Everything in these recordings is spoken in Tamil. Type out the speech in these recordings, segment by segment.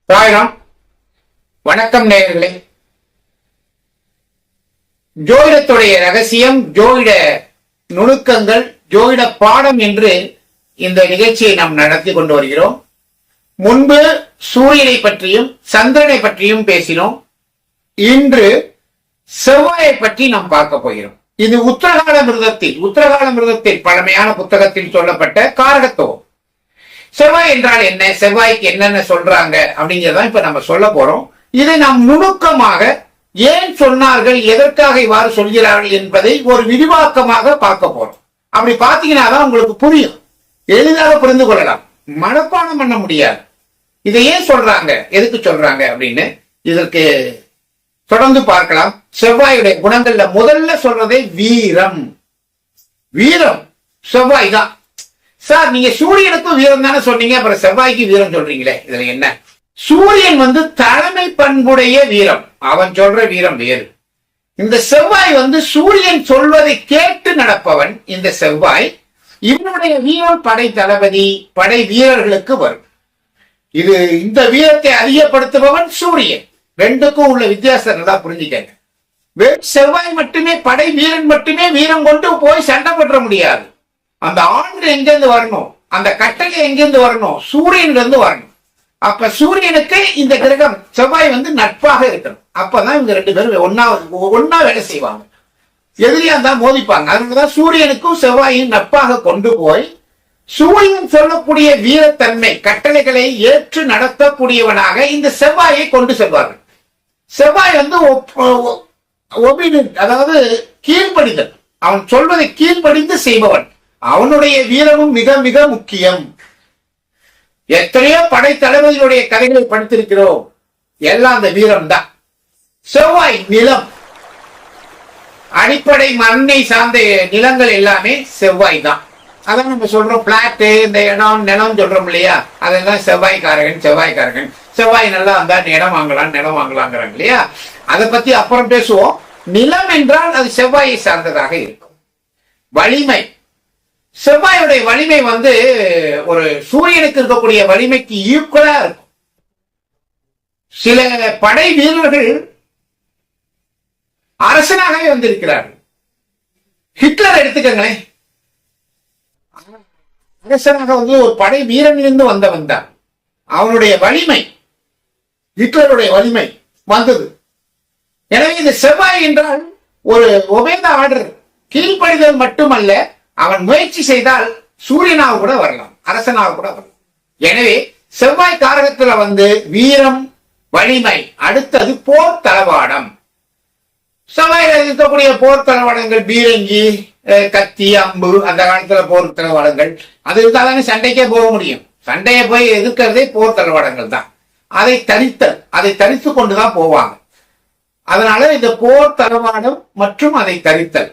சாய்ராம். வணக்கம் நேயர்களே. ஜோதிடத்துடைய ரகசியம், ஜோதிட நுணுக்கங்கள், ஜோதிட பாடம் என்று இந்த நிகழ்ச்சியை நாம் நடத்தி கொண்டு வருகிறோம். முன்பு சூரியனை பற்றியும் சந்திரனை பற்றியும் பேசினோம். இன்று செவ்வாயை பற்றி நாம் பார்க்க போகிறோம். இது உத்தரகால மிருதத்தில் பழமையான புத்தகத்தில் சொல்லப்பட்ட காரகத்துவம். செவ்வாய் என்றால் என்ன, செவ்வாய்க்கு என்னென்ன சொல்றாங்க அப்படிங்கிறத இப்ப நம்ம சொல்ல போறோம். இதை நாம் நுணுக்கமாக ஏன் சொன்னார்கள், எதற்காக இவ்வாறு சொல்கிறார்கள் என்பதை ஒரு விரிவாக்கமாக பார்க்க போறோம். அப்படி பார்த்தீங்கன்னா தான் உங்களுக்கு புரியும், எளிதாக புரிந்து கொள்ளலாம். மனப்பாடம் பண்ண முடியாது. இதை ஏன் சொல்றாங்க, எதுக்கு சொல்றாங்க அப்படின்னு இதற்கு தொடர்ந்து பார்க்கலாம். செவ்வாயுடைய குணங்கள்ல முதல்ல சொல்றதே வீரம். வீரம் செவ்வாய் தான். சார், நீங்க சூரியனுக்கும் வீரம் தானே சொன்னீங்க, அப்புறம் செவ்வாய்க்கு வீரம் சொல்றீங்களே, இதுல என்ன? சூரியன் தலைமை பண்புடைய வீரம், அவன் சொல்ற வீரம் வேறு. இந்த செவ்வாய் சூரியன் சொல்வதை கேட்டு நடப்பவன். இந்த செவ்வாய் இவனுடைய வீரம் படை தளபதி, படை வீரர்களுக்கு வரும். இந்த வீரத்தை அதிகப்படுத்துபவன் சூரியன். ரெண்டுக்கும் உள்ள வித்தியாசம் தான் புரிஞ்சுக்கங்க. செவ்வாய் மட்டுமே, படை வீரன் மட்டுமே வீரம் கொண்டு போய் சண்டை போட முடியாது. அந்த ஆண்டு எங்கிருந்து வரணும், அந்த கட்டளை எங்கிருந்து வரணும், சூரியன்ல இருந்து வரணும். அப்ப சூரியனுக்கு இந்த கிரகம் செவ்வாய் நட்பாக இருக்கணும். அப்பதான் இவங்க ரெண்டு பேரும் ஒன்னா வேலை செய்வாங்க. எதிரியா தான் மோதிப்பாங்க. அதனாலதான் சூரியனுக்கும் செவ்வாயும் நட்பாக கொண்டு போய் சூரியன் சொல்லக்கூடிய வீரத்தன்மை, கட்டளைகளை ஏற்று நடத்தக்கூடியவனாக இந்த செவ்வாயை கொண்டு செல்வார்கள். செவ்வாய் அதாவது கீழ்ப்படிதல், அவன் சொல்வதை கீழ்ப்படிந்து செய்பவன். அவனுடைய வீரமும் மிக மிக முக்கியம். எத்தனையோ படை தளபதிகளுடைய கதைகளை படித்திருக்கிறோம். எல்லாம் அந்த வீரம் தான். செவ்வாய் நிலம், அடிப்படை மண்ணை சார்ந்த நிலங்கள் எல்லாமே செவ்வாய் தான். அதான் நம்ம சொல்றோம், பிளாட்டு, இந்த இடம் நிலம் சொல்றோம் இல்லையா, அதெல்லாம் செவ்வாய்க்காரகன். செவ்வாய் நல்லா இருந்தா நிலம் வாங்கலாங்கிறாங்க இல்லையா. அதை பத்தி அப்புறம் பேசுவோம். நிலம் என்றால் அது செவ்வாயை சார்ந்ததாக இருக்கும். வலிமை, செவ்வாயுடைய வலிமை ஒரு சூரியனுக்கு இருக்கக்கூடிய வலிமைக்கு ஈக்குவலா இருக்கும். சில படை வீரர்கள் அரசனாகவே வந்திருக்கிறார்கள். ஹிட்லர் எடுத்துக்கங்களேன், அரசனாக ஒரு படை வீரனிலிருந்து வந்தவன் தான். அவனுடைய வலிமை, ஹிட்லருடைய வலிமை வந்தது. எனவே இந்த செவ்வாய் என்றால் ஒரு ஒபேத ஆர்டர், கீழ்ப்படிதல் மட்டுமல்ல, அவன் முயற்சி செய்தால் சூரியனாக கூட வரலாம், அரசனாக கூட வரலாம். எனவே செவ்வாய் காரகத்துல வீரம், வலிமை. அடுத்தது போர் தளவாடம். செவ்வாயில இருக்கக்கூடிய போர் தளவாடங்கள் பீரங்கி, கத்தி, அம்பு. அந்த காலத்துல போர் தளவாடங்கள் அது இருந்தாதானே சண்டைக்கே போக முடியும். சண்டையை போய் எதிர்க்கிறதே போர் தளவாடங்கள் தான். அதை தரித்து கொண்டுதான் போவாங்க. அதனால இந்த போர் தளவாடம் மற்றும் அதை தரித்தல்.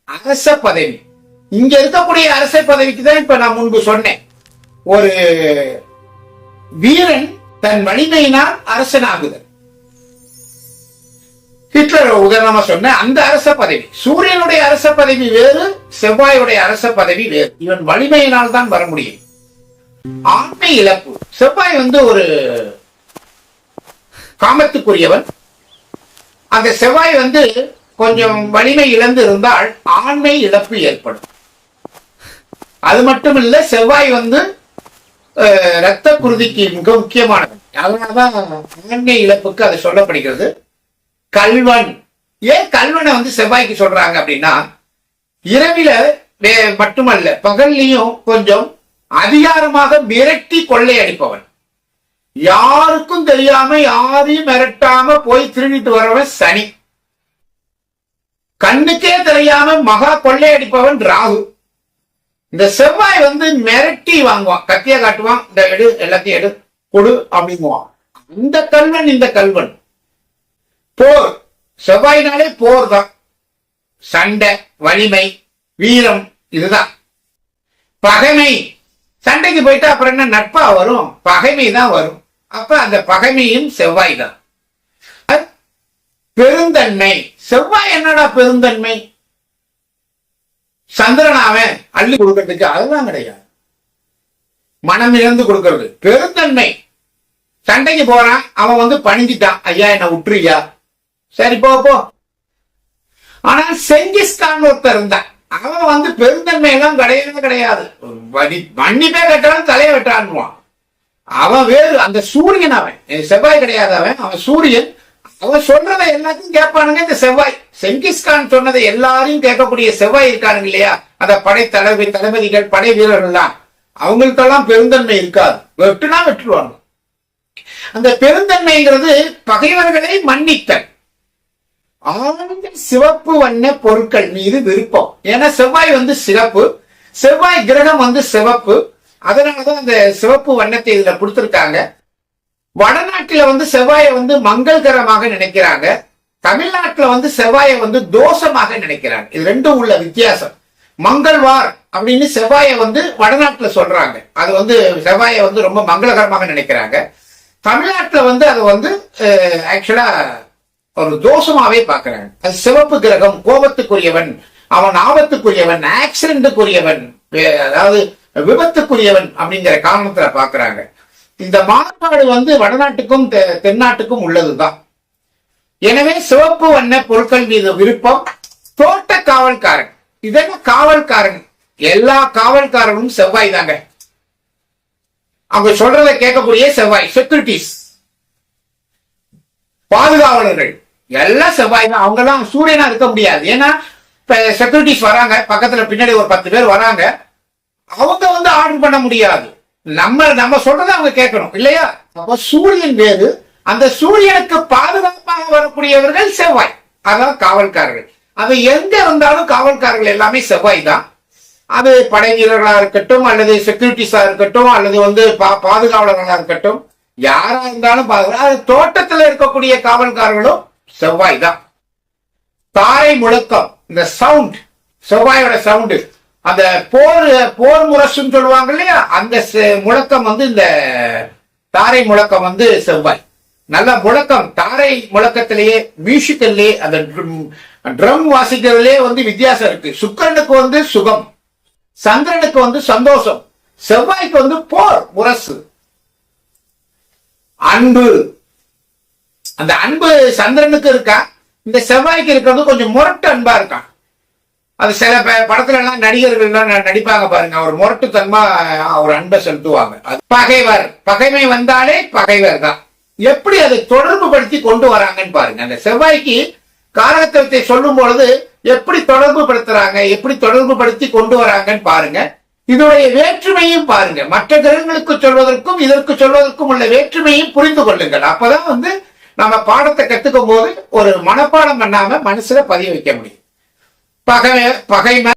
அரச பதவி, இங்க இருக்கக்கூடிய அரச பதவிக்கு தான் இப்ப நான் முன்பு சொன்னேன். ஒரு வீரன் தன் வலிமையினால் அரசனாகுதல். ஹிட்லர் உதாரணமா சொன்ன அந்த அரச பதவி. சூரியனுடைய அரச பதவி வேறு, செவ்வாயுடைய அரச பதவி வேறு. இவன் வலிமையினால் தான் வர முடியும். ஆண்மை இழப்பு, செவ்வாய் ஒரு காமத்துக்குரியவன். அந்த செவ்வாய் கொஞ்சம் வலிமை இழந்து இருந்தால் ஆண்மை இழப்பு ஏற்படும். அது மட்டும் இல்ல, செவ்வாய் இரத்த குருதிக்கு மிக முக்கியமானது. அதனாலதான் ஆண்மை இழப்புக்கு அது சொல்லப்படுகிறது. கல்வன், ஏன் கல்வனை செவ்வாய்க்கு சொல்றாங்க அப்படின்னா, இரவில மட்டுமல்ல பகல்லையும் கொஞ்சம் அதிகாரமாக மிரட்டி கொள்ளையடிப்பவன். யாருக்கும் தெரியாம, யாரையும் மிரட்டாம போய் திருடிட்டு வரவன் சனி. கண்ணுக்கே தெரியாம மகா கொள்ளையடிப்பவன் ராகு. இந்த செவ்வாய் மிரட்டி வாங்குவான், கத்திய காட்டுவான், இந்த எடு, எல்லாத்தையும் எடு, கொடு அப்படிங்குவான். அந்த கல்வன் இந்த கல்வன். போர், செவ்வாயினாலே போர் தான். சண்டை, வலிமை, வீரம், இதுதான். பகைமை, சண்டைக்கு போயிட்டா அப்புறம் என்ன நட்பா வரும்? பகைமை தான் வரும். அப்ப அந்த பகைமையும் செவ்வாய் தான். பெருந்தன்மை, செவ்வாய் என்னடா பெருந்தன்மை? சந்திரனாவன் அள்ளி கொடுக்கறதுக்கு அதெல்லாம் கிடையாது. மனம் இழந்து கொடுக்கிறது பெருந்தன்மை. சண்டைக்கு போறான், அவன் வந்து பணிஞ்சிட்டான், ஐயா என்ன விட்டுருயா, சரி போ போ. ஆனா செங்கிஸ்கான் ஒருத்தர் இருந்தான், அவன் வந்து பெருந்தன்மை எல்லாம் கிடையவே கிடையாது, மன்னிப்பே கட்டாலும் தலையை வெட்டான்வான். அவன் வேறு, அந்த சூரியன், அவன் செவ்வாய் கிடையாது, அவன் சூரியன். அவன் சொல்றதை எல்லாத்தையும் கேட்பானுங்க இந்த செவ்வாய். செங்கிஸ்கான் சொன்னதை எல்லாரையும் கேட்கக்கூடிய செவ்வாய் இருக்கானுங்க இல்லையா, அந்த படை தளபதிகள் படை வீரர்கள்லாம், அவங்களுக்கெல்லாம் பெருந்தன்மை இருக்காது, வெட்டுனா வெட்டுருவாங்க. அந்த பெருந்தன்மைங்கிறது பகைவர்களை மன்னித்தல், ஆழ்ந்த சிவப்பு வண்ண பொருட்கள் மீது விருப்பம். ஏன்னா செவ்வாய் வந்து சிறப்பு, செவ்வாய் கிரகம் வந்து சிவப்பு, அதனாலதான் அந்த சிவப்பு வண்ணத்தை இதுல கொடுத்திருக்காங்க. வடநாட்டுல வந்து செவ்வாயை வந்து மங்கள்கரமாக நினைக்கிறாங்க, தமிழ்நாட்டுல வந்து செவ்வாயை வந்து தோஷமாக நினைக்கிறாங்க. இது ரெண்டும் உள்ள வித்தியாசம். மங்கள்வார் அப்படின்னு செவ்வாயை வந்து வடநாட்டுல சொல்றாங்க, அது வந்து செவ்வாயை வந்து ரொம்ப மங்களகரமாக நினைக்கிறாங்க. தமிழ்நாட்டுல வந்து அது வந்து ஆக்சுவலா ஒரு தோஷமாவே பாக்குறாங்க. அது சிவப்பு கிரகம், கோபத்துக்குரியவன், அவன் ஆபத்துக்குரியவன், ஆக்சிடென்ட்டுக்குரியவன், அதாவது விபத்துக்குரியவன் அப்படிங்கிற காரணத்துல பாக்குறாங்க. இந்த மாறுபாடு வந்து வடநாட்டுக்கும் தென்னாட்டுக்கும் உள்ளதுதான். எனவே சிவப்பு வண்ண பொருட்கள் மீது விருப்பம். தோட்ட காவல்காரன், இதெல்லாம் காவல்காரன், எல்லா காவல்காரனும் செவ்வாய் தாங்க. அவங்க சொல்றதை கேட்கக்கூடிய செவ்வாய். செக்யூரிட்டிஸ், பாதுகாவலர்கள் எல்லாம் செவ்வாய் தான். அவங்க எல்லாம் சூரியனா இருக்க முடியாது. ஏன்னா இப்ப செக்யூரிட்டிஸ் வராங்க, பக்கத்துல பின்னாடி ஒரு 10 பேர் வராங்க, அவங்க வந்து ஆர்டர் பண்ண முடியாது. நம்ம சொல்றதை அவங்க கேட்கணும் இல்லையா. அப்ப சூரியன் வேறு, அந்த சூரியனுக்கு பாதுகாப்பாக வரக்கூடியவர்கள் செவ்வாய், அதான் காவல்காரர்கள். அது எங்க இருந்தாலும் காவல்காரர்கள் எல்லாமே செவ்வாய் தான். அது படை வீரர்களா இருக்கட்டும், அல்லது செக்யூரிட்டிஸா இருக்கட்டும், அல்லது வந்து பாதுகாவலர்களா இருக்கட்டும், யாரா இருந்தாலும் தோட்டத்தில் இருக்கக்கூடிய காவல்காரர்களும் செவ்வாய் தான். தாரை முழக்கம், இந்த சவுண்ட், செவ்வாயோட சவுண்டு, அந்த போர் முரசுன்னு சொல்லுவாங்க இல்லையா, அந்த முழக்கம் வந்து இந்த தாரை முழக்கம் வந்து செவ்வாய். நல்ல முழக்கம், தாரை முழக்கத்திலேயே மியூசிக்கல்லே அந்த ட்ரம் வாசிக்கிறதுலே வந்து வித்தியாசம் இருக்கு. சுக்கிரனுக்கு வந்து சுகம், சந்திரனுக்கு வந்து சந்தோஷம், செவ்வாய்க்கு வந்து போர் முரசு. அன்பு, அந்த அன்பு சந்திரனுக்கு இருக்கா, இந்த செவ்வாய்க்கு இருக்கிறது கொஞ்சம் முரட்டு அன்பா இருக்கான். அது சில படத்துல எல்லாம் நடிகர்கள் நடிப்பாங்க பாருங்க, அவர் முரட்டுத்தன்மா அவர் அன்பை செலுத்துவாங்க. அது பகைவர், பகைமை வந்தாலே பகைவர் தான். எப்படி அதை தொடர்பு படுத்தி கொண்டு வராங்கன்னு பாருங்க. அந்த செவ்வாய்க்கு காரகத்துவத்தை சொல்லும் பொழுது எப்படி தொடர்பு படுத்துறாங்க, எப்படி தொடர்பு படுத்தி கொண்டு வராங்கன்னு பாருங்க. இதோடைய வேற்றுமையும் பாருங்க, மற்ற கிரகங்களுக்கு சொல்வதற்கும் இதற்கு சொல்வதற்கும் உள்ள வேற்றுமையும் புரிந்து கொள்ளுங்கள். அப்பதான் வந்து நம்ம பாடத்தை கத்துக்கும் போது ஒரு மனப்பாடம் பண்ணாம மனசுல பதிய வைக்க முடியும். பகைமை